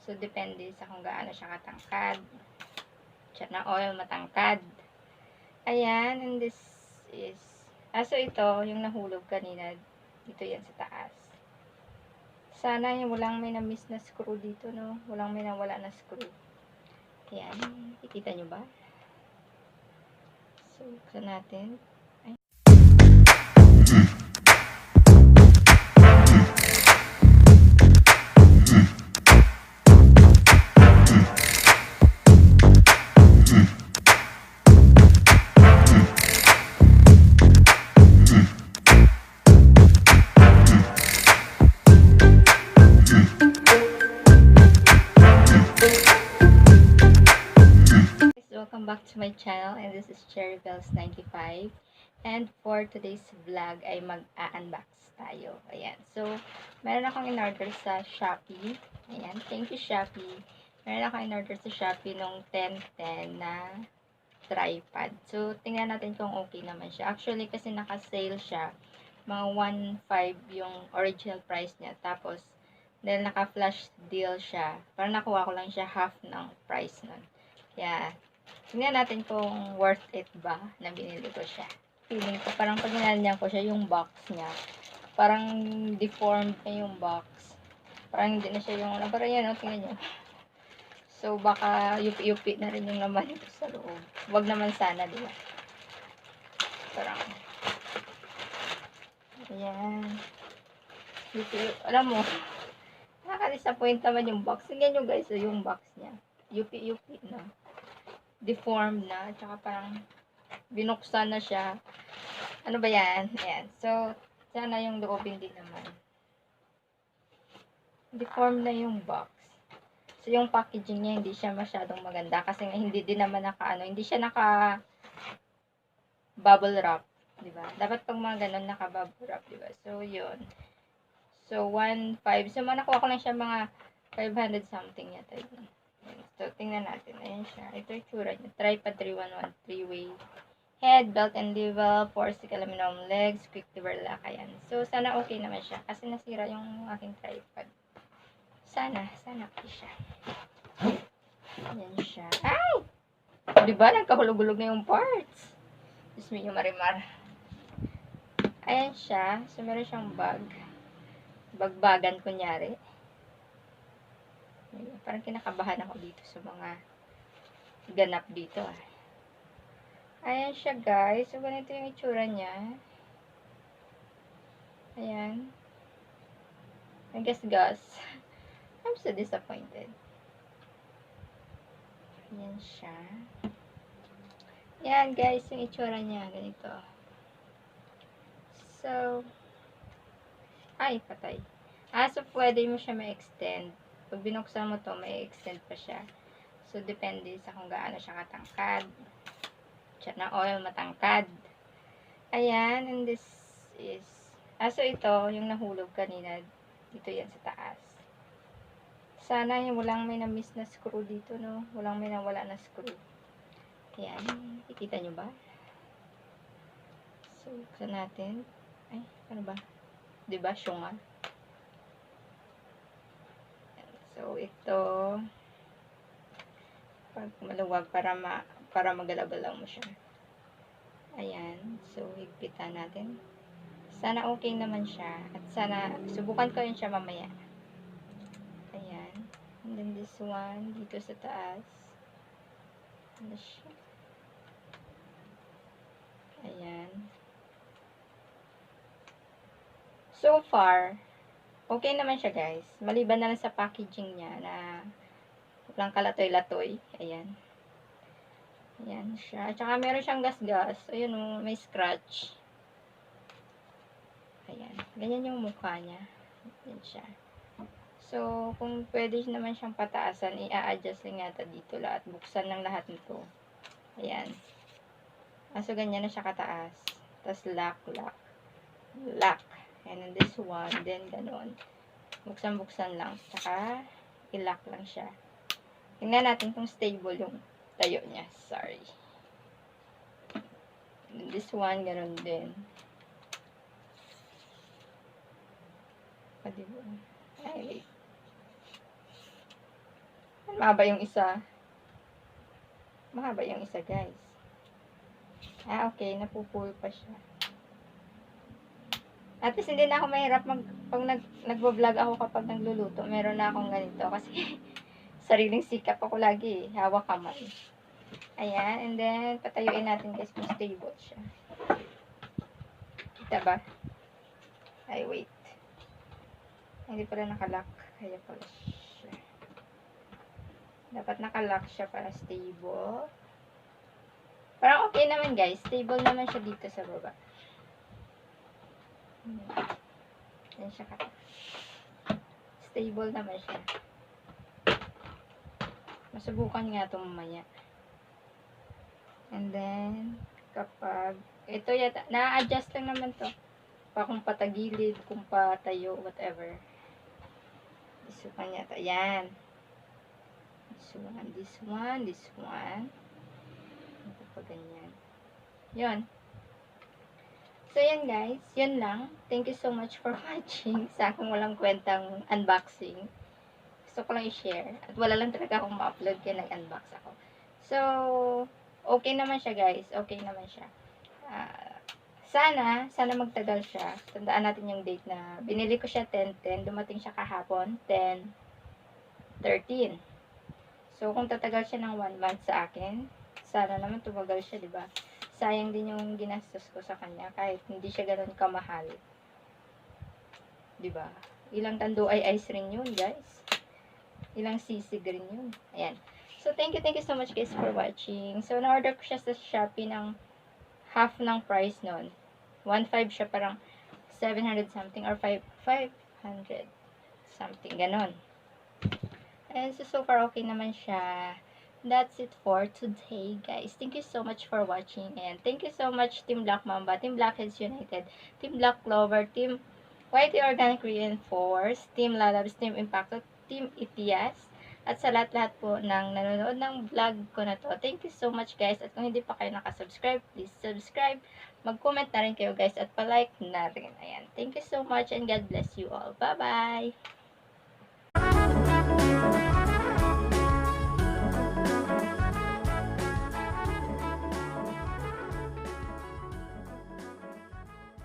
So, depende sa kung gaano siya katangkad. Siya na oil, matangkad. Ayan, and this is, so ito, yung nahulog kanina, dito yan sa taas. Sana yung walang may na-miss na screw dito, no? Walang may nawala na screw. Ayan, ikita nyo ba? So, buksan natin. Ay. Welcome back to my channel, and this is Cherry Bells 95, and for today's vlog ay mag-unbox tayo. Ayan, so meron akong in-order sa Shopee. Ayan, thank you Shopee. Meron akong in-order sa Shopee nung 10-10 na tripod. So tingnan natin kung okay naman siya. Actually kasi naka-sale siya, mga 1.5 yung original price niya, tapos dahil naka-flash deal siya, parang nakuha ko lang siya half ng price nun. Kaya tingnan natin kung worth it ba na binili ko siya. Feeling ko, parang pag ginanyan ko siya, yung box niya, parang deformed na yung box. Parang hindi na siya yung, parang yan, tingnan nyo. So, baka yupi-yupi na rin yung laman ito sa loob. Wag naman sana, di ba? Parang, ayan. Yupi-yupi. Alam mo, nakaka-disappoint naman yung box. Tingnan nyo guys, yung box niya. Yupi-yupi na. Deformed na, tsaka parang binuksan na siya. Ano ba yan? Ayan. So, sana yung loob hindi naman. Deformed na yung box. So, yung packaging niya hindi siya masyadong maganda kasi hindi din naman hindi siya naka bubble wrap, di ba? Dapat pag mga ganun naka bubble wrap, di ba? So, yun. So, 1.5. So, nakuha ko lang siya mga 500 something yata yun. So, tingnan natin. Ayan siya. Ito yung tsura niya. Tripod 311 3-way. Head, belt and level, 4-stick aluminum legs, quick lever lock. Ayan. So, sana okay naman siya. Kasi nasira yung aking tripod. Sana okay siya. Ayan siya. Ay! Diba? Nagkahulog-hulog na yung parts. Diyos mo yung marimar. Ayan siya. So, meron siyang bag. Bagbagan kunyari. Parang kinakabahan ako dito sa mga ganap dito. Ayan siya guys. So, ganito yung itsura niya. Ayan. I guess, I'm so disappointed. Ayan siya. Ayan guys, yung itsura niya. Ganito. So, ay, patay. So, pwede mo siya ma-extend. Pag binuksan mo to, may extend pa siya. So, depende sa kung gaano siya katangkad. Siya na oil, matangkad. Ayan, and this is, so ito, yung nahulog kanina, dito yan sa taas. Sana yung walang may na-miss na screw dito, no? Walang may nawala na screw. Ayan, ikita nyo ba? So, buksan natin. Ay, ano ba? Diba, syunga? So, ito, pag maluwag, para magalaw-galaw mo siya. Ayan. So, higpitan natin. Sana okay naman siya. At sana, subukan ko yun siya mamaya. Ayan. And then this one, dito sa taas. Ano siya? Ayan. So far, okay naman siya guys. Maliban na lang sa packaging niya na walang kalatoy-latoy. Ayan. Ayan siya. At saka meron siyang gas-gas. Ayun o, may scratch. Ayan. Ganyan yung mukha niya. Ayan siya. So, kung pwede naman siyang pataasan, i-a-adjust lang yata dito lahat. Buksan ng lahat nito. Ayan. So, ganyan na siya kataas. Tapos, lock. And then this one, then ganon. Buksan-buksan lang. Tsaka, i-lock lang siya. Tingnan natin kung stable yung tayo niya. Sorry. And this one, ganon din. Diba? Ay, wait. Mahaba yung isa. Mahaba yung isa, guys. Okay. Napupul pa siya. At least hindi na ako mahirap pag nagvo-vlog ako kapag nagluluto. Meron na akong ganito kasi sariling sikap ako lagi eh. Hawak kamay. Ayan. And then, patayuin natin guys kung stable siya. Kita ba? Ay, wait. Hindi pala nakalock. Kaya pala siya. Dapat nakalock siya para stable. Parang okay naman guys. Stable naman siya dito sa baba. Yan siya ka. Stable naman siya. Masubukan nga ito mamaya. And then, kapag, ito yata, na-adjust lang naman to. Kung patagilid, kung patayo, whatever. This one yata. Yan. This one. Ito pa ganyan. Yun. So, yan guys. Yun lang. Thank you so much for watching sa aking walang kwentang unboxing. Gusto ko lang i-share. At wala lang talaga akong ma-upload kaya nag-unbox ako. So, okay naman siya guys. Okay naman siya. Sana magtagal siya. Tandaan natin yung date na binili ko siya 10/10. Dumating siya kahapon 10/13. So, kung tatagal siya ng 1 month sa akin, sana naman tumagal siya, diba? Sayang din yung ginastos ko sa kanya kahit hindi siya ganoon kamahal. Diba? Ilang tando ay ice rin yun, guys. Ilang sisig rin yun. Ayan. So, thank you so much guys for watching. So, na-order ko siya sa Shopee ng half ng price nun. 1.5 siya, parang 700 something or 500 something, ganon. And so far okay naman siya. That's it for today, guys. Thank you so much for watching. And thank you so much, Team Black Mamba, Team Blackheads United, Team Black Clover, Team YT Organic Reinforce, Team Lalabs, Team Impacto, Team Itias, at sa lahat-lahat po ng nanonood ng vlog ko na to. Thank you so much, guys. At kung hindi pa kayo nakasubscribe, please subscribe. Mag-comment na rin kayo, guys. At pa-like na rin. Ayan. Thank you so much and God bless you all. Bye-bye!